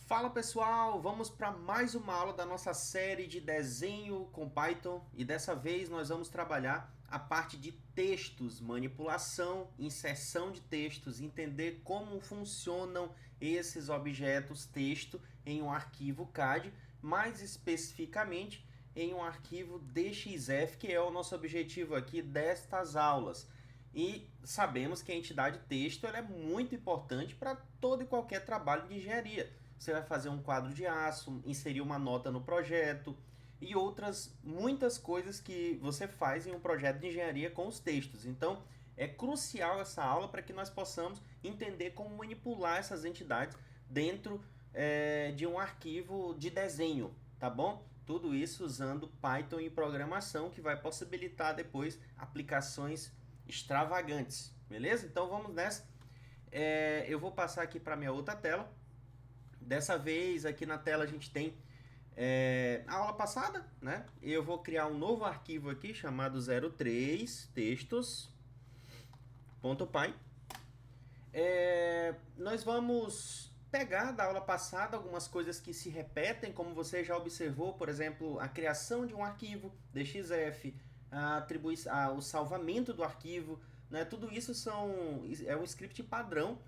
Fala pessoal, vamos para mais uma aula da nossa série de desenho com Python e dessa vez nós vamos trabalhar a parte de textos, manipulação, inserção de textos, entender como funcionam esses objetos texto em um arquivo CAD, mais especificamente em um arquivo DXF, que é o nosso objetivo aqui destas aulas. E sabemos que a entidade texto ela é muito importante para todo e qualquer trabalho de engenharia. Você vai fazer um quadro de aço, inserir uma nota no projeto e outras muitas coisas que você faz em um projeto de engenharia com os textos. Então, é crucial essa aula para que nós possamos entender como manipular essas entidades dentro de um arquivo de desenho, tá bom? Tudo isso usando Python e programação, que vai possibilitar depois aplicações extravagantes, beleza? Então vamos nessa. Eu vou passar aqui para minha outra tela. Dessa vez aqui na tela a gente tem a aula passada, né? Eu vou criar um novo arquivo aqui chamado 03 textos.py. Nós vamos pegar da aula passada algumas coisas que se repetem, como você já observou, por exemplo, a criação de um arquivo DXF, o salvamento do arquivo, né? Tudo isso é um script padrão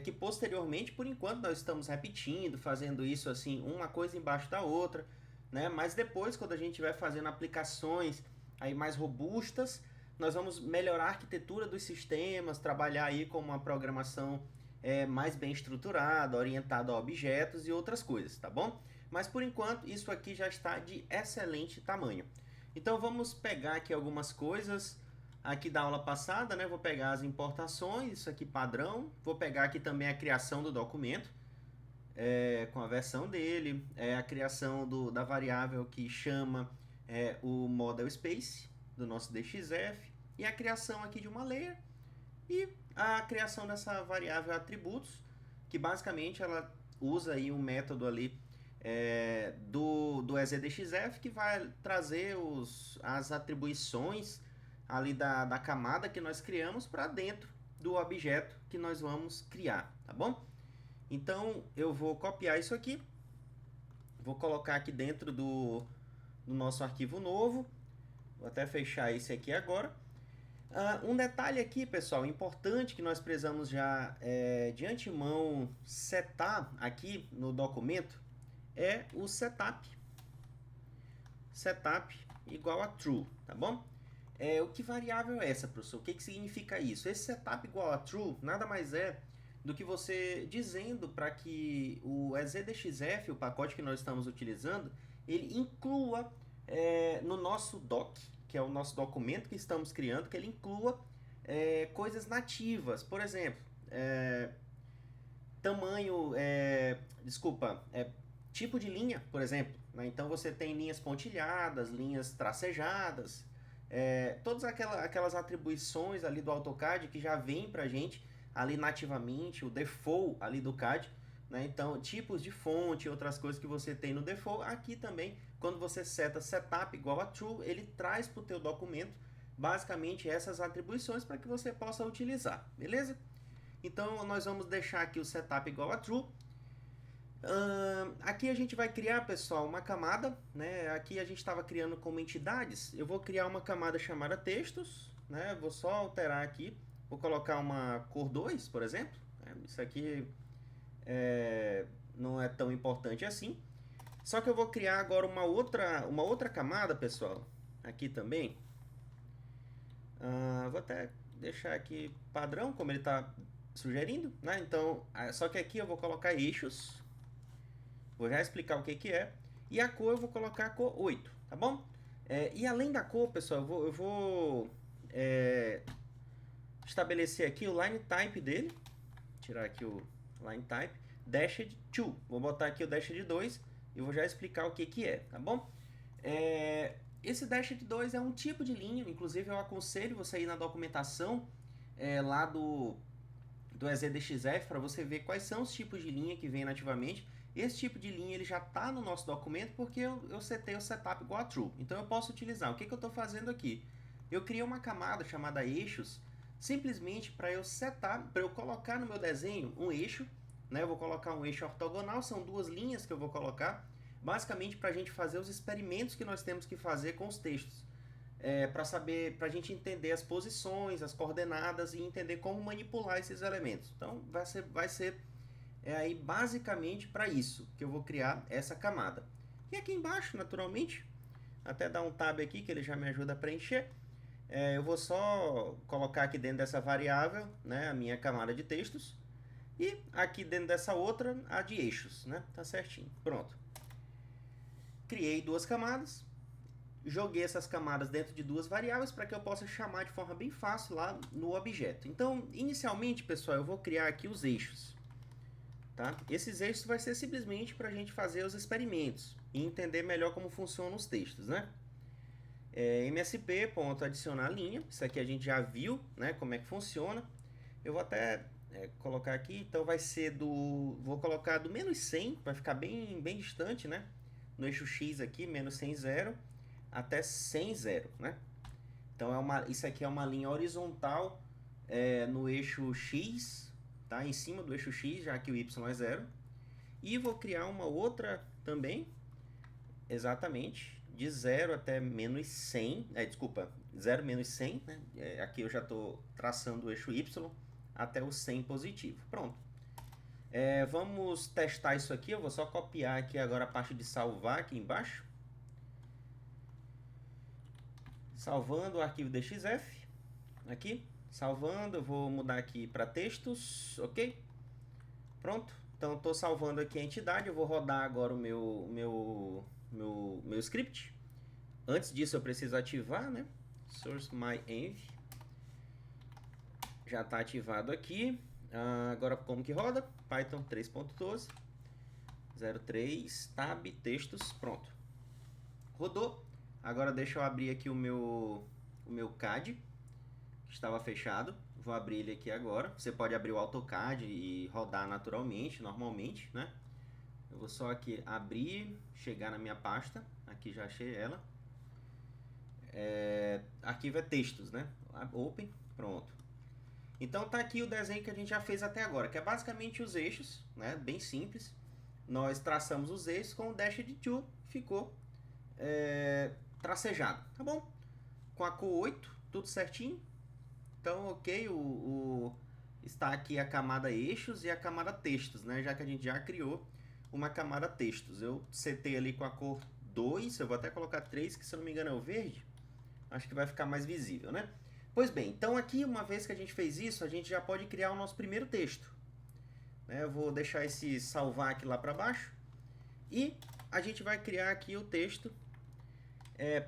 que posteriormente, por enquanto, nós estamos repetindo, fazendo isso assim, uma coisa embaixo da outra, né? Mas depois, quando a gente estiver fazendo aplicações aí mais robustas, nós vamos melhorar a arquitetura dos sistemas, trabalhar aí com uma programação mais bem estruturada, orientada a objetos e outras coisas, tá bom? Mas por enquanto, isso aqui já está de excelente tamanho. Então vamos pegar aqui algumas coisas aqui da aula passada, né? Vou pegar as importações, isso aqui padrão. Vou pegar aqui também a criação do documento, com a versão dele, a criação da variável que chama o model space do nosso DXF, e a criação aqui de uma layer, e a criação dessa variável atributos, que basicamente ela usa aí um método ali do EZDXF, que vai trazer as atribuições ali da camada que nós criamos para dentro do objeto que nós vamos criar, tá bom? Então eu vou copiar isso aqui, vou colocar aqui dentro do nosso arquivo novo, vou até fechar esse aqui agora. Um detalhe aqui, pessoal, importante que nós precisamos já de antemão setar aqui no documento é o setup igual a true, tá bom? O que variável é essa, professor? O que significa isso? Esse setup igual a true nada mais é do que você dizendo para que o EZDXF, o pacote que nós estamos utilizando, ele inclua no nosso doc, que é o nosso documento que estamos criando, que ele inclua coisas nativas. Por exemplo, tamanho, tipo de linha, por exemplo, né? Então você tem linhas pontilhadas, linhas tracejadas, todas aquelas atribuições ali do AutoCAD que já vem para a gente ali nativamente, o default ali do CAD, né? Então tipos de fonte, outras coisas que você tem no default, aqui também quando você seta setup igual a true, ele traz para o teu documento basicamente essas atribuições para que você possa utilizar, beleza? Então nós vamos deixar aqui o setup igual a true. Aqui a gente vai criar, pessoal, uma camada, né? Aqui a gente estava criando como entidades. Eu vou criar uma camada chamada textos, né? Vou só alterar aqui, vou colocar uma cor 2, por exemplo. Isso aqui não é tão importante assim. Só que eu vou criar agora uma outra camada, pessoal, aqui também. Vou até deixar aqui padrão, como ele está sugerindo, né? Então, só que aqui eu vou colocar eixos. Vou já explicar o que é. E a cor eu vou colocar a cor 8, tá bom? E além da cor, pessoal, eu vou estabelecer aqui o line type dele. Tirar aqui o line type. Dashed 2. Vou botar aqui o dashed 2 e vou já explicar o que é, tá bom? Esse dashed 2 é um tipo de linha. Inclusive eu aconselho você ir na documentação lá do EZDXF para você ver quais são os tipos de linha que vem nativamente. Esse tipo de linha ele já está no nosso documento porque eu setei o setup igual a true. Então eu posso utilizar. O que eu estou fazendo aqui? Eu criei uma camada chamada eixos, simplesmente para eu setar, para eu colocar no meu desenho um eixo né? Eu vou colocar um eixo ortogonal, são duas linhas que eu vou colocar, basicamente para a gente fazer os experimentos que nós temos que fazer com os textos. Para saber, para a gente entender as posições, as coordenadas e entender como manipular esses elementos. Então, vai ser aí basicamente para isso que eu vou criar essa camada. E aqui embaixo, naturalmente, até dar um tab aqui que ele já me ajuda a preencher. Eu vou só colocar aqui dentro dessa variável, né, a minha camada de textos. E aqui dentro dessa outra, a de eixos, né? Tá certinho. Pronto. Criei duas camadas. Joguei essas camadas dentro de duas variáveis para que eu possa chamar de forma bem fácil lá no objeto. Então, inicialmente, pessoal, eu vou criar aqui os eixos. Tá? Esses eixos vai ser simplesmente para a gente fazer os experimentos e entender melhor como funcionam os textos, né? MSP.adicionar linha, isso aqui a gente já viu, né, como é que funciona. Eu vou até colocar aqui, então vai ser vou colocar do menos 100, vai ficar bem distante, né? No eixo X aqui, menos 100, 0, até 100, 0, né? Então, isso aqui é uma linha horizontal no eixo X, tá? Em cima do eixo X, já que o Y é 0. E vou criar uma outra também, exatamente, de 0 até menos 100, desculpa, 0 menos 100, né? Aqui eu já estou traçando o eixo Y até o 100 positivo. Pronto. Vamos testar isso aqui, eu vou só copiar aqui agora a parte de salvar aqui embaixo. Salvando o arquivo DXF, aqui, salvando, eu vou mudar aqui para textos, ok? Pronto, então estou salvando aqui a entidade, eu vou rodar agora o meu script. Antes disso eu preciso ativar, né? Source my env. Já está ativado aqui. Agora como que roda? Python 3.12 03 tab textos, pronto. Rodou. Agora deixa eu abrir aqui o meu CAD, que estava fechado. Vou abrir ele aqui agora. Você pode abrir o AutoCAD e rodar naturalmente, normalmente, né? Eu vou só aqui abrir, chegar na minha pasta. Aqui já achei ela. Arquivo é textos, né? Open, pronto. Então tá aqui o desenho que a gente já fez até agora, que é basicamente os eixos, né? Bem simples. Nós traçamos os eixos com o Dashed Tool, ficou tracejado, tá bom? Com a cor 8, tudo certinho. Então, ok, está aqui a camada eixos e a camada textos, né? Já que a gente já criou uma camada textos. Eu setei ali com a cor 2, eu vou até colocar 3, que se eu não me engano é o verde. Acho que vai ficar mais visível, né? Pois bem, então aqui, uma vez que a gente fez isso, a gente já pode criar o nosso primeiro texto. Eu vou deixar esse salvar aqui lá para baixo. E a gente vai criar aqui o texto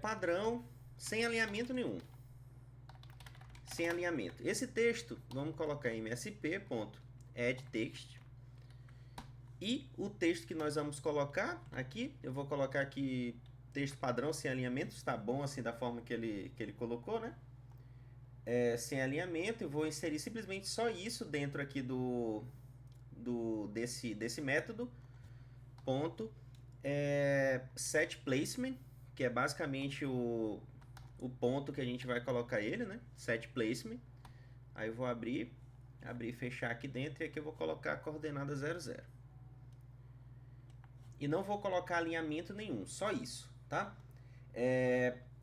padrão, sem alinhamento nenhum. Sem alinhamento. Esse texto, vamos colocar em msp.addText. E o texto que nós vamos colocar aqui, eu vou colocar aqui texto padrão sem alinhamento, está bom assim da forma que ele colocou, né? Sem alinhamento, eu vou inserir simplesmente só isso dentro aqui desse método, ponto, setPlacement, que é basicamente o ponto que a gente vai colocar ele, né? setPlacement. Aí eu vou abrir e fechar aqui dentro, e aqui eu vou colocar a coordenada 00. E não vou colocar alinhamento nenhum, só isso, tá?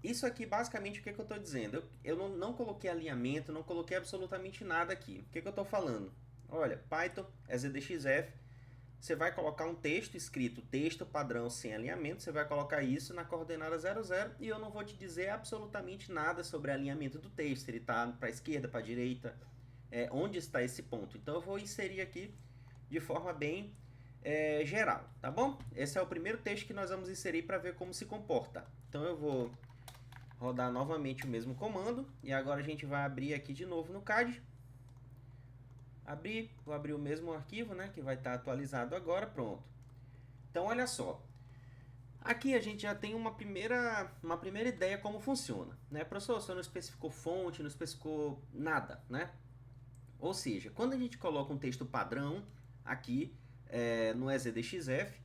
Isso aqui, basicamente, o que eu estou dizendo? Eu não coloquei alinhamento, não coloquei absolutamente nada aqui. O que eu estou falando? Olha, Python, EZDXF, você vai colocar um texto escrito, texto padrão sem alinhamento, você vai colocar isso na coordenada 00, e eu não vou te dizer absolutamente nada sobre alinhamento do texto, ele está para a esquerda, para a direita, onde está esse ponto. Então eu vou inserir aqui de forma bem geral, tá bom? Esse é o primeiro texto que nós vamos inserir para ver como se comporta. Então eu vou rodar novamente o mesmo comando, e agora a gente vai abrir aqui de novo no CAD. Vou abrir o mesmo arquivo, né, que vai estar atualizado agora, pronto. Então olha só, aqui a gente já tem uma primeira ideia como funciona, né? Professor, você não especificou fonte, não especificou nada, né? Ou seja, quando a gente coloca um texto padrão aqui no EZDXF,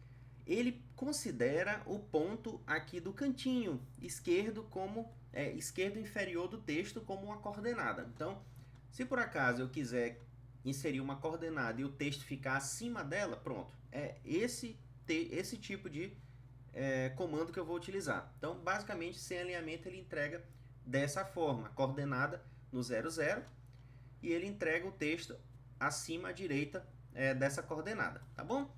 ele considera o ponto aqui do cantinho esquerdo como esquerdo inferior do texto como uma coordenada. Então, se por acaso eu quiser inserir uma coordenada e o texto ficar acima dela, pronto. É esse tipo de comando que eu vou utilizar. Então, basicamente, sem alinhamento, ele entrega dessa forma, coordenada no 00, e ele entrega o texto acima à direita dessa coordenada, tá bom?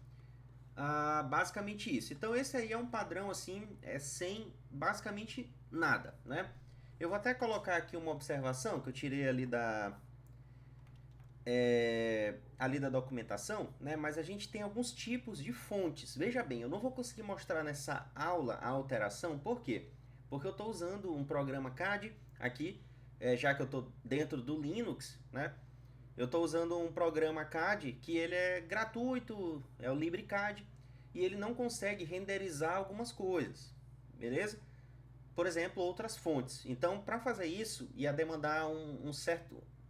Basicamente isso. Então, esse aí é um padrão assim, sem basicamente nada, né? Eu vou até colocar aqui uma observação que eu tirei ali da documentação, né? Mas a gente tem alguns tipos de fontes. Veja bem, eu não vou conseguir mostrar nessa aula a alteração, por quê? Porque eu estou usando um programa CAD aqui, já que eu estou dentro do Linux, né? Eu estou usando um programa CAD que ele é gratuito, é o LibreCAD, e ele não consegue renderizar algumas coisas, beleza? Por exemplo, outras fontes. Então, para fazer isso, ia demandar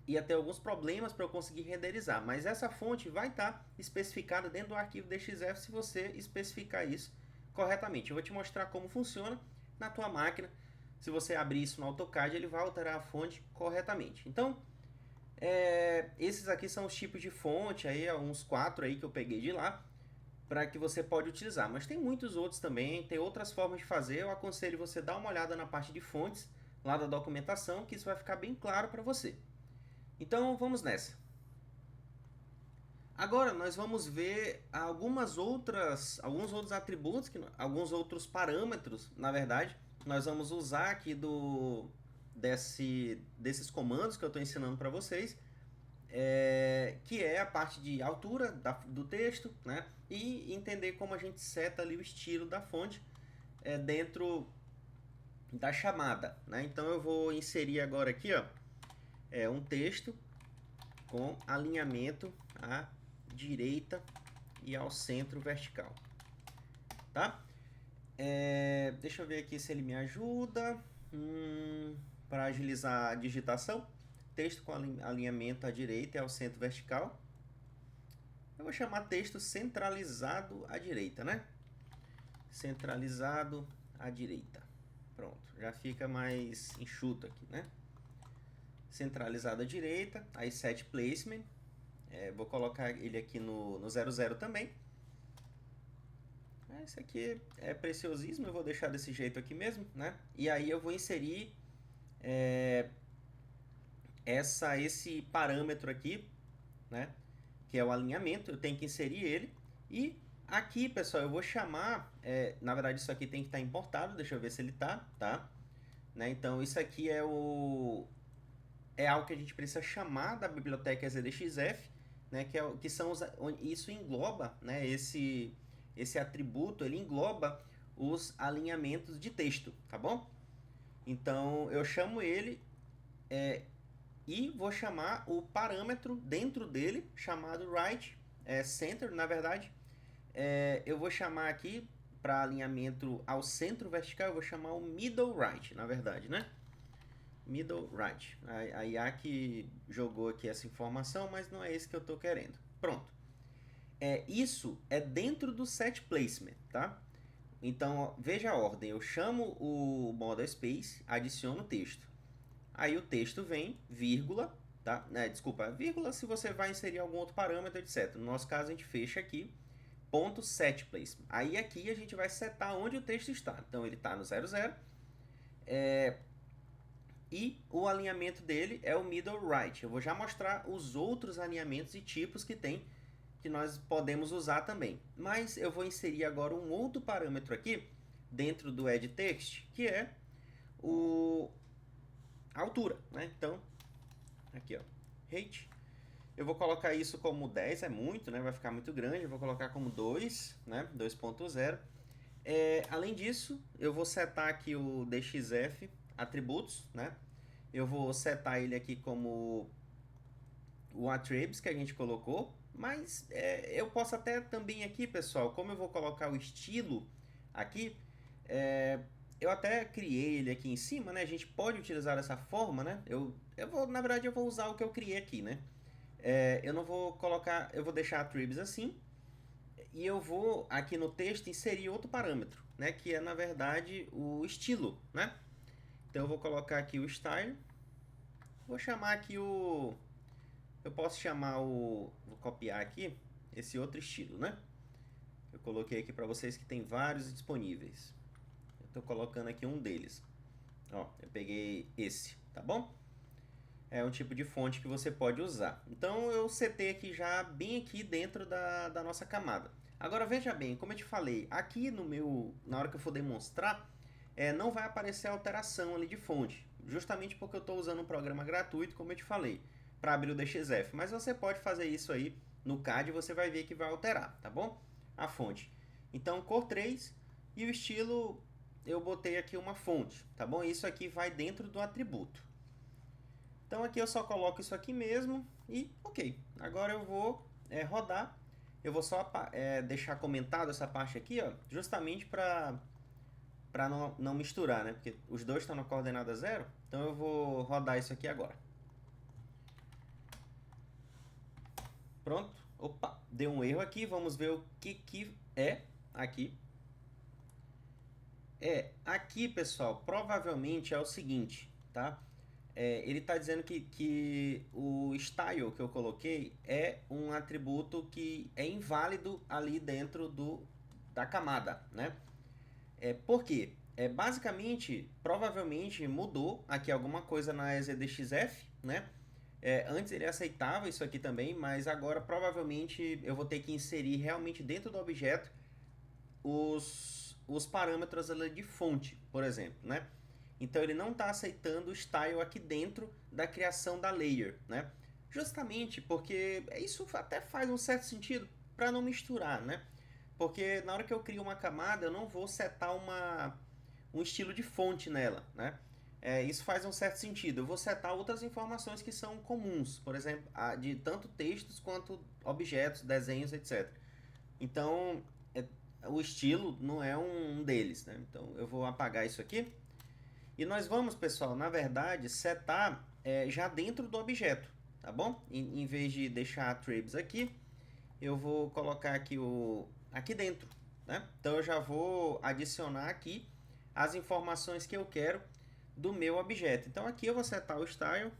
ia ter alguns problemas para eu conseguir renderizar, mas essa fonte vai estar especificada dentro do arquivo DXF se você especificar isso corretamente. Eu vou te mostrar como funciona na tua máquina. Se você abrir isso no AutoCAD, ele vai alterar a fonte corretamente. Então, esses aqui são os tipos de fonte, aí uns 4 aí que eu peguei de lá, para que você pode utilizar. Mas tem muitos outros também, tem outras formas de fazer. Eu aconselho você dar uma olhada na parte de fontes, lá da documentação, que isso vai ficar bem claro para você. Então, vamos nessa. Agora, nós vamos ver alguns outros atributos, alguns outros parâmetros, na verdade, nós vamos usar aqui desses comandos que eu estou ensinando para vocês, que é a parte de altura do texto, né? E entender como a gente seta ali o estilo da fonte dentro da chamada, né? Então eu vou inserir agora aqui, ó, um texto com alinhamento à direita e ao centro vertical, tá? Deixa eu ver aqui se ele me ajuda para agilizar a digitação. Texto com alinhamento à direita e ao centro vertical. Eu vou chamar texto centralizado à direita, né? Centralizado à direita. Pronto, já fica mais enxuto aqui, né? Centralizado à direita, aí set placement. Vou colocar ele aqui no 00 também. Esse aqui é preciosismo, eu vou deixar desse jeito aqui mesmo, né? E aí eu vou inserir esse parâmetro aqui, né? Que é o alinhamento, eu tenho que inserir ele. E aqui, pessoal, eu vou chamar, na verdade isso aqui tem que estar importado, deixa eu ver se ele tá? Né? Então isso aqui é algo que a gente precisa chamar da biblioteca ZDXF, né? Isso engloba, né? Esse atributo, ele engloba os alinhamentos de texto, tá bom? Então eu chamo ele e vou chamar o parâmetro dentro dele, chamado right center, na verdade. Eu vou chamar aqui, para alinhamento ao centro vertical, eu vou chamar o middle right, na verdade, né? Middle right. A IA que jogou aqui essa informação, mas não é isso que eu estou querendo. Pronto. Isso é dentro do set placement, tá? Então, ó, veja a ordem. Eu chamo o model space, adiciono o texto. Aí o texto vem, vírgula, tá? Desculpa, vírgula se você vai inserir algum outro parâmetro, etc. No nosso caso, a gente fecha aqui, ponto set placement. Aí aqui a gente vai setar onde o texto está. Então, ele está no 00. E o alinhamento dele é o middle right. Eu vou já mostrar os outros alinhamentos e tipos que tem, que nós podemos usar também. Mas eu vou inserir agora um outro parâmetro aqui, dentro do Add Text, que é a altura, né? Então, aqui, ó, height. Eu vou colocar isso como 10, é muito, né? Vai ficar muito grande. Eu vou colocar como 2, né? 2.0. Além disso, eu vou setar aqui o DXF atributos, né? Eu vou setar ele aqui como o attributes que a gente colocou, mas eu posso até também aqui, pessoal, como eu vou colocar o estilo aqui, eu até criei ele aqui em cima, né? A gente pode utilizar dessa forma, né? Na verdade, eu vou usar o que eu criei aqui, né? Eu não vou colocar, eu vou deixar attributes assim, e eu vou aqui no texto inserir outro parâmetro, né? Que é, na verdade, o estilo, né? Então eu vou colocar aqui o style, vou chamar aqui o eu posso chamar vou copiar aqui esse outro estilo, né? Eu coloquei aqui para vocês que tem vários disponíveis. Eu estou colocando aqui um deles. Ó, eu peguei esse, tá bom? É um tipo de fonte que você pode usar. Então eu setei aqui já bem aqui dentro da nossa camada. Agora veja bem, como eu te falei, aqui na hora que eu for demonstrar, não vai aparecer alteração ali de fonte. Justamente porque eu estou usando um programa gratuito, como eu te falei, para abrir o DXF. Mas você pode fazer isso aí no CAD e você vai ver que vai alterar, tá bom? A fonte. Então cor 3 e o estilo eu botei aqui uma fonte, tá bom? Isso aqui vai dentro do atributo. Então aqui eu só coloco isso aqui mesmo e ok. Agora eu vou rodar. Eu vou só deixar comentado essa parte aqui, ó, justamente para não misturar, né? Porque os dois estão na coordenada 0. Então eu vou rodar isso aqui agora. Pronto. Opa, deu um erro aqui. Vamos ver o que é aqui. Aqui, pessoal, provavelmente é o seguinte, tá? Ele está dizendo que o style que eu coloquei é um atributo que é inválido ali dentro da camada, né? Por quê? Basicamente, provavelmente mudou aqui alguma coisa na EasyDXF, né? Antes ele aceitava isso aqui também, mas agora provavelmente eu vou ter que inserir realmente dentro do objeto os parâmetros ali de fonte, por exemplo, né? Então ele não está aceitando o style aqui dentro da criação da layer, né? Justamente porque isso até faz um certo sentido para não misturar, né? Porque na hora que eu crio uma camada, eu não vou setar um estilo de fonte nela, né? Isso faz um certo sentido. Eu vou setar outras informações que são comuns, por exemplo, de tanto textos quanto objetos, desenhos, etc. Então, o estilo não é um deles, né? Então, eu vou apagar isso aqui. E nós vamos, pessoal, na verdade, setar já dentro do objeto, tá bom? Em vez de deixar attributes aqui, eu vou colocar aqui dentro, né? Então eu já vou adicionar aqui as informações que eu quero do meu objeto. Então aqui eu vou setar o style.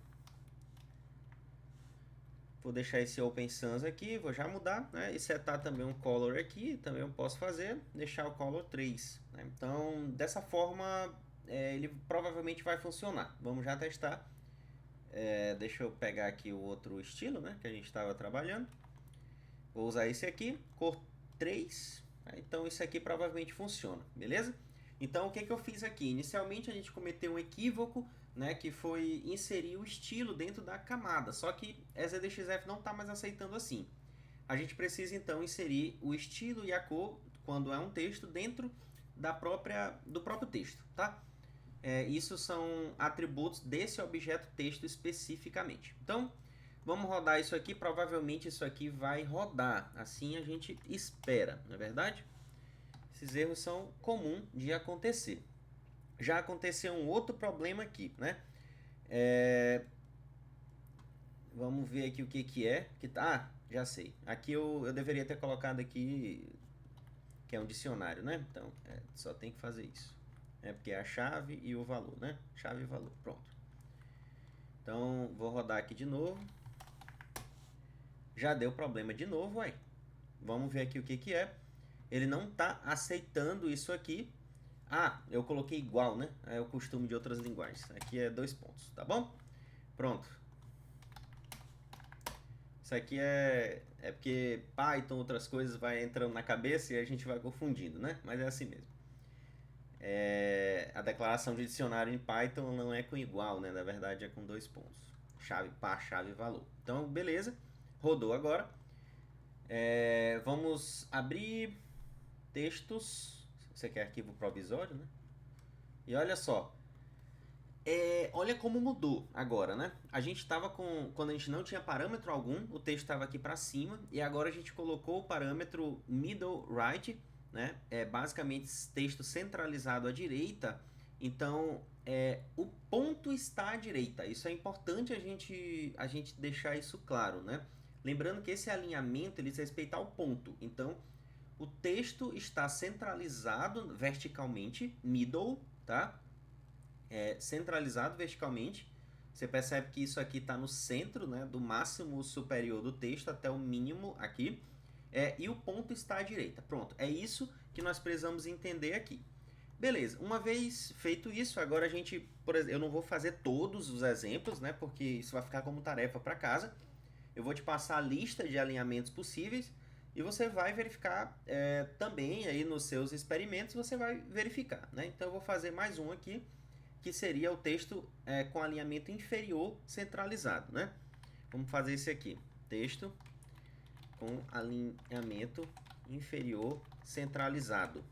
Vou deixar esse Open Sans aqui, vou já mudar, né? E setar também um color aqui, também eu posso fazer, deixar o color 3, né? Então, dessa forma, ele provavelmente vai funcionar. Vamos já testar. Deixa eu pegar aqui o outro estilo, né? Que a gente estava trabalhando. Vou usar esse aqui, cor 3. Então, isso aqui provavelmente funciona, beleza? Então, o que eu fiz aqui? Inicialmente, a gente cometeu um equívoco, né, que foi inserir o estilo dentro da camada, só que EasyDXF não está mais aceitando assim. A gente precisa então inserir o estilo e a cor, quando é um texto, dentro do próprio texto, tá? Isso são atributos desse objeto texto especificamente. Então, vamos rodar isso aqui, provavelmente isso aqui vai rodar, assim a gente espera, não é verdade? Esses erros são comuns de acontecer. Já aconteceu um outro problema aqui, né? Vamos ver aqui o que é. Já sei. Aqui eu deveria ter colocado aqui que é um dicionário, né? Então, só tem que fazer isso. Porque é a chave e o valor, né? Chave e valor, pronto. Então, vou rodar aqui de novo. Já deu problema de novo, aí. Vamos ver aqui o que é. Ele não está aceitando isso aqui. Eu coloquei igual, né? É o costume de outras linguagens. Aqui é 2 pontos, tá bom? Pronto. Isso aqui é porque Python, outras coisas vai entrando na cabeça e a gente vai confundindo, né? Mas é assim mesmo. A declaração de dicionário em Python não é com igual, né? Na verdade é com 2 pontos. Chave, par, chave e valor. Então, beleza. Rodou agora. Vamos abrir textos. Você quer arquivo provisório, né? E olha só. Olha como mudou agora, né? A gente estava quando a gente não tinha parâmetro algum, o texto estava aqui para cima, e agora a gente colocou o parâmetro middle right, né? Basicamente texto centralizado à direita. Então, o ponto está à direita. Isso é importante a gente deixar isso claro, né? Lembrando que esse alinhamento ele diz respeito ao ponto. Então, o texto está centralizado verticalmente, middle, tá? Centralizado verticalmente Você percebe que isso aqui está no centro, né, do máximo superior do texto até o mínimo aqui. E o ponto está à direita. Pronto, é isso que nós precisamos entender aqui. Beleza, uma vez feito isso, agora a gente, por exemplo, eu não vou fazer todos os exemplos, né, porque isso vai ficar como tarefa para casa. Eu vou te passar a lista de alinhamentos possíveis e você vai verificar também aí nos seus experimentos, você vai verificar, né? Então eu vou fazer mais um aqui, que seria o texto com alinhamento inferior centralizado, né? Vamos fazer esse aqui, texto com alinhamento inferior centralizado.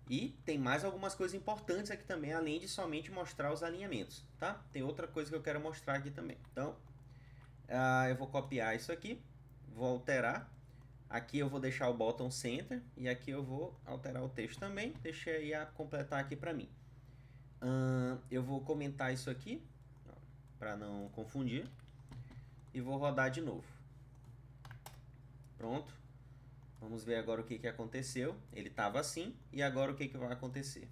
E tem mais algumas coisas importantes aqui também, além de somente mostrar os alinhamentos, tá? Tem outra coisa que eu quero mostrar aqui também. Então, eu vou copiar isso aqui, vou alterar. Aqui eu vou deixar o bottom center e aqui eu vou alterar o texto também. Deixa aí a completar aqui para mim. Eu vou comentar isso aqui, para não confundir. E vou rodar de novo. Pronto. Vamos ver agora o que aconteceu. Ele estava assim, e agora o que vai acontecer.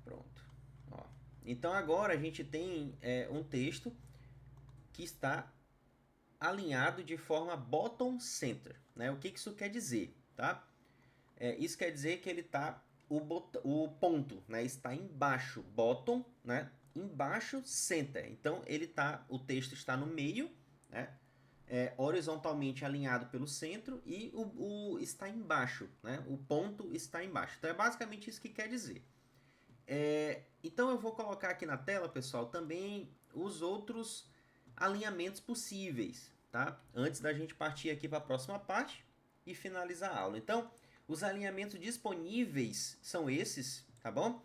Pronto. Ó. Então agora a gente tem um texto que está alinhado de forma bottom center, né? O que isso quer dizer, tá? Isso quer dizer que ele está o ponto, né, está embaixo, bottom, né, embaixo center. Então o texto está no meio, né, horizontalmente alinhado pelo centro e o está embaixo, né, o ponto está embaixo. Então é basicamente isso que quer dizer. Então eu vou colocar aqui na tela, pessoal, também os outros alinhamentos possíveis, tá? Antes da gente partir aqui para a próxima parte e finalizar a aula. Então, os alinhamentos disponíveis são esses, tá bom?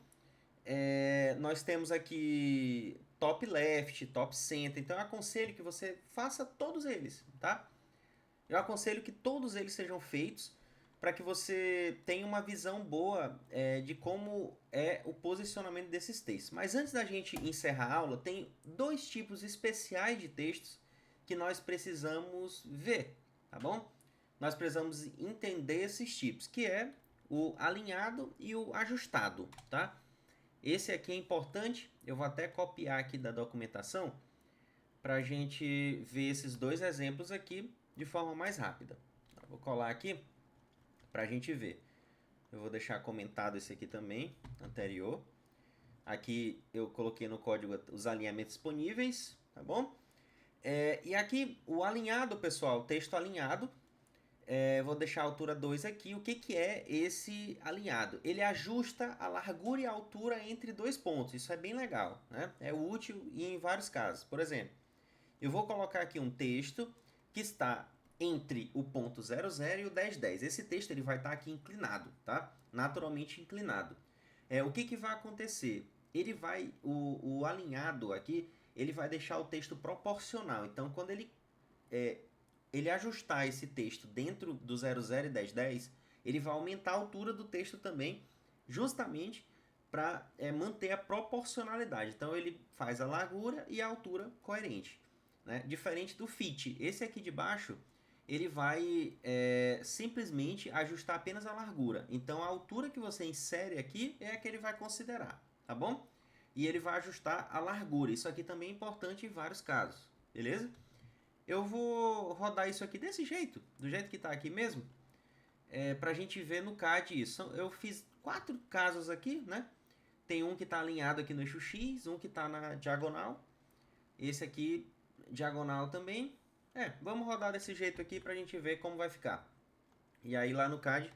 Nós temos aqui top left, top center. Então, eu aconselho que você faça todos eles, tá? Eu aconselho que todos eles sejam feitos para que você tenha uma visão boa de como é o posicionamento desses textos. Mas antes da gente encerrar a aula, tem dois tipos especiais de textos que nós precisamos ver, tá bom? Nós precisamos entender esses tipos, que é o alinhado e o ajustado, tá? Esse aqui é importante, eu vou até copiar aqui da documentação para a gente ver esses dois exemplos aqui de forma mais rápida. Vou colar aqui para a gente ver. Eu vou deixar comentado esse aqui também, anterior. Aqui eu coloquei no código os alinhamentos disponíveis, tá bom? E aqui o alinhado, pessoal, texto alinhado. Vou deixar a altura 2 aqui. O que é esse alinhado? Ele ajusta a largura e a altura entre dois pontos. Isso é bem legal, né? É útil e em vários casos. Por exemplo, eu vou colocar aqui um texto que está entre o ponto 00 e o 1010. Esse texto ele vai estar aqui inclinado, tá? Naturalmente inclinado. O que vai acontecer? O alinhado aqui, ele vai deixar o texto proporcional. Então, quando ele ajustar esse texto dentro do 00 e 1010, ele vai aumentar a altura do texto também, justamente para manter a proporcionalidade. Então, ele faz a largura e a altura coerente, né? Diferente do fit. Esse aqui de baixo, ele vai simplesmente ajustar apenas a largura. Então, a altura que você insere aqui é a que ele vai considerar, tá bom? E ele vai ajustar a largura. Isso aqui também é importante em vários casos, beleza? Eu vou rodar isso aqui desse jeito, do jeito que está aqui mesmo, para a gente ver no CAD isso. Eu fiz 4 casos aqui, né? Tem um que está alinhado aqui no eixo X, um que está na diagonal, esse aqui diagonal também. Vamos rodar desse jeito aqui para a gente ver como vai ficar. E aí lá no CAD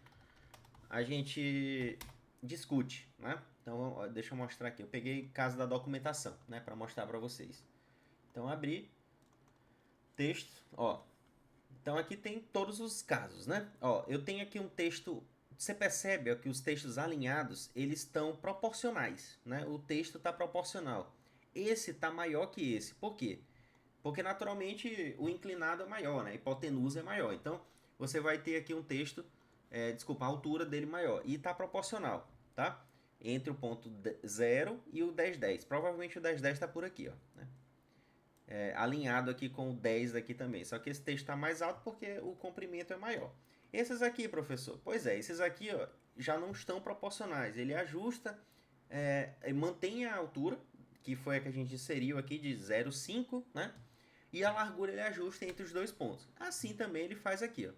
a gente discute, né? Então deixa eu mostrar aqui. Eu peguei caso da documentação, né, para mostrar para vocês. Então abri texto, ó. Então aqui tem todos os casos, né? Ó, eu tenho aqui um texto. Você percebe ó, que os textos alinhados eles estão proporcionais, né? O texto está proporcional. Esse está maior que esse. Por quê? Porque naturalmente o inclinado é maior, né? A hipotenusa é maior. Então você vai ter aqui um texto, a altura dele maior. E está proporcional, tá? Entre o ponto 0 e o 1010. Provavelmente o 1010 está por aqui, ó. Né? Alinhado aqui com o 10 aqui também. Só que esse texto está mais alto porque o comprimento é maior. Esses aqui, professor? Pois é, esses aqui ó, já não estão proporcionais. Ele ajusta, mantém a altura que foi a que a gente inseriu aqui de 0,5, né? E a largura ele ajusta entre os dois pontos. Assim também ele faz aqui, ó.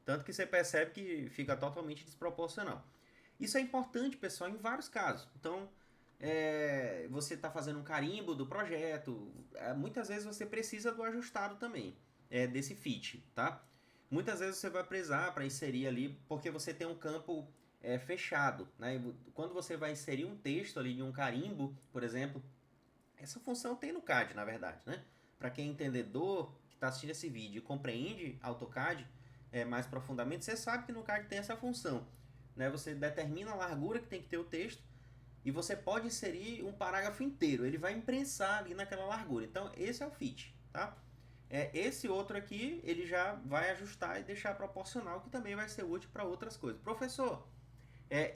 Tanto que você percebe que fica totalmente desproporcional. Isso é importante, pessoal, em vários casos. Então, você está fazendo um carimbo do projeto, muitas vezes você precisa do ajustado também, desse fit, tá? Muitas vezes você vai precisar para inserir ali, porque você tem um campo fechado, né? Quando você vai inserir um texto ali de um carimbo, por exemplo, essa função tem no CAD, na verdade, né? Para quem é entendedor, que está assistindo esse vídeo e compreende AutoCAD mais profundamente, você sabe que no CAD tem essa função, né? Você determina a largura que tem que ter o texto e você pode inserir um parágrafo inteiro. Ele vai imprensar ali naquela largura. Então, esse é o fit, tá? Esse outro aqui, ele já vai ajustar e deixar proporcional, que também vai ser útil para outras coisas. Professor,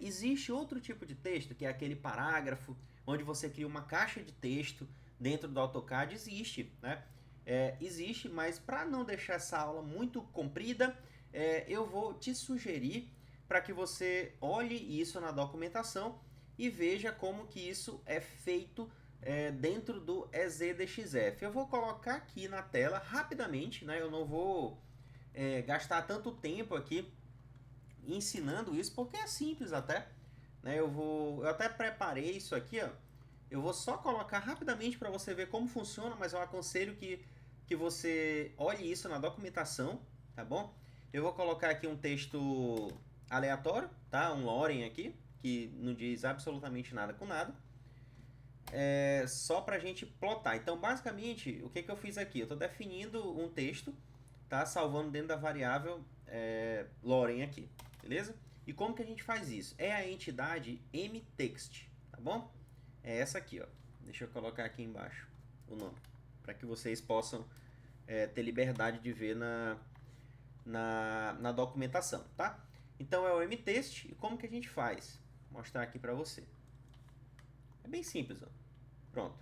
existe outro tipo de texto, que é aquele parágrafo, onde você cria uma caixa de texto dentro do AutoCAD? Existe, né? Existe, mas para não deixar essa aula muito comprida, eu vou te sugerir para que você olhe isso na documentação e veja como que isso é feito dentro do EZDXF. Eu vou colocar aqui na tela rapidamente, né? Eu não vou gastar tanto tempo aqui ensinando isso, porque é simples até, né? Eu até preparei isso aqui, ó. Eu vou só colocar rapidamente para você ver como funciona, mas eu aconselho que você olhe isso na documentação, tá bom? Eu vou colocar aqui um texto aleatório, tá? Um Loren aqui, que não diz absolutamente nada com nada. Só para a gente plotar. Então, basicamente, o que eu fiz aqui? Eu estou definindo um texto, tá? Salvando dentro da variável Loren aqui, beleza? E como que a gente faz isso? É a entidade mtext, tá bom? É essa aqui, ó. Deixa eu colocar aqui embaixo o nome, para que vocês possam ter liberdade de ver na documentação, tá? Então é o mtext. E como que a gente faz? Vou mostrar aqui para você. É bem simples, ó. Pronto.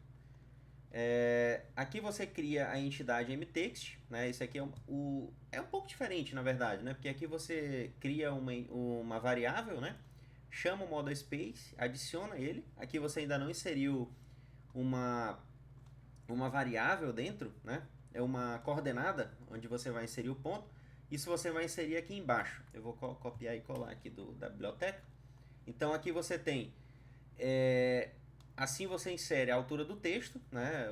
Aqui você cria a entidade mtext, né? Isso aqui é um pouco diferente, na verdade, né? Porque aqui você cria uma variável, né? Chama o model space, adiciona ele. Aqui você ainda não inseriu uma variável dentro, né? É uma coordenada onde você vai inserir o ponto. Isso você vai inserir aqui embaixo. Eu vou copiar e colar aqui da biblioteca. Então aqui você tem assim você insere a altura do texto, né?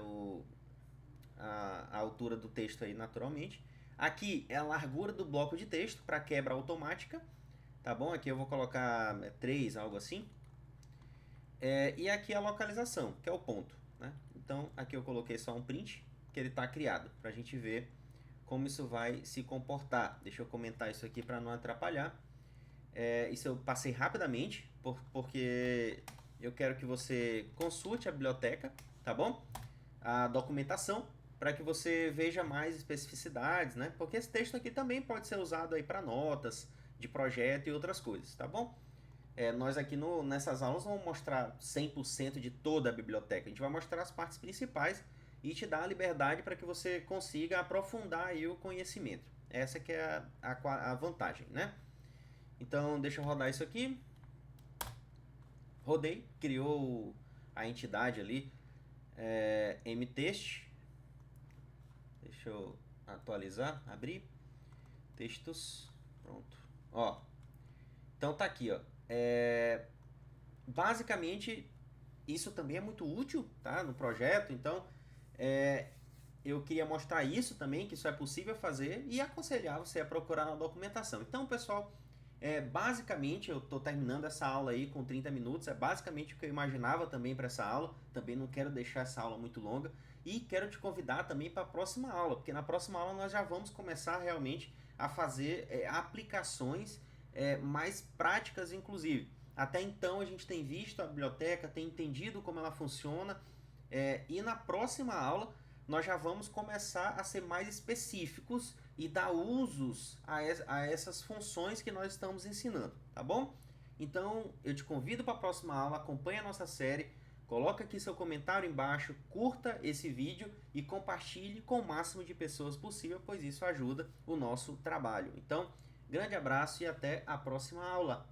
A altura do texto aí naturalmente. Aqui é a largura do bloco de texto para quebra automática, tá bom? Aqui eu vou colocar 3, algo assim. E aqui a localização, que é o ponto, né? Então aqui eu coloquei só um print, que ele está criado, para a gente ver como isso vai se comportar. Deixa eu comentar isso aqui para não atrapalhar. Isso eu passei rapidamente, porque eu quero que você consulte a biblioteca, tá bom? A documentação, para que você veja mais especificidades, né? Porque esse texto aqui também pode ser usado aí para notas de projeto e outras coisas, tá bom? Nós aqui nessas aulas não vamos mostrar 100% de toda a biblioteca, a gente vai mostrar as partes principais e te dar a liberdade para que você consiga aprofundar aí o conhecimento. Essa que é a vantagem, né? Então, deixa eu rodar isso aqui. Rodei, criou a entidade ali, mtext. Deixa eu atualizar, abrir. Textos, pronto. Ó, então tá aqui, ó. Basicamente, isso também é muito útil, tá? No projeto, então eu queria mostrar isso também, que isso é possível fazer e aconselhar você a procurar na documentação. Então, pessoal, basicamente, eu estou terminando essa aula aí com 30 minutos, é basicamente o que eu imaginava também para essa aula, também não quero deixar essa aula muito longa, e quero te convidar também para a próxima aula, porque na próxima aula nós já vamos começar realmente a fazer aplicações mais práticas, inclusive. Até então a gente tem visto a biblioteca, tem entendido como ela funciona, e na próxima aula nós já vamos começar a ser mais específicos e dar usos a essas funções que nós estamos ensinando, tá bom? Então eu te convido para a próxima aula, acompanhe a nossa série, coloca aqui seu comentário embaixo, curta esse vídeo e compartilhe com o máximo de pessoas possível, pois isso ajuda o nosso trabalho. Então, grande abraço e até a próxima aula!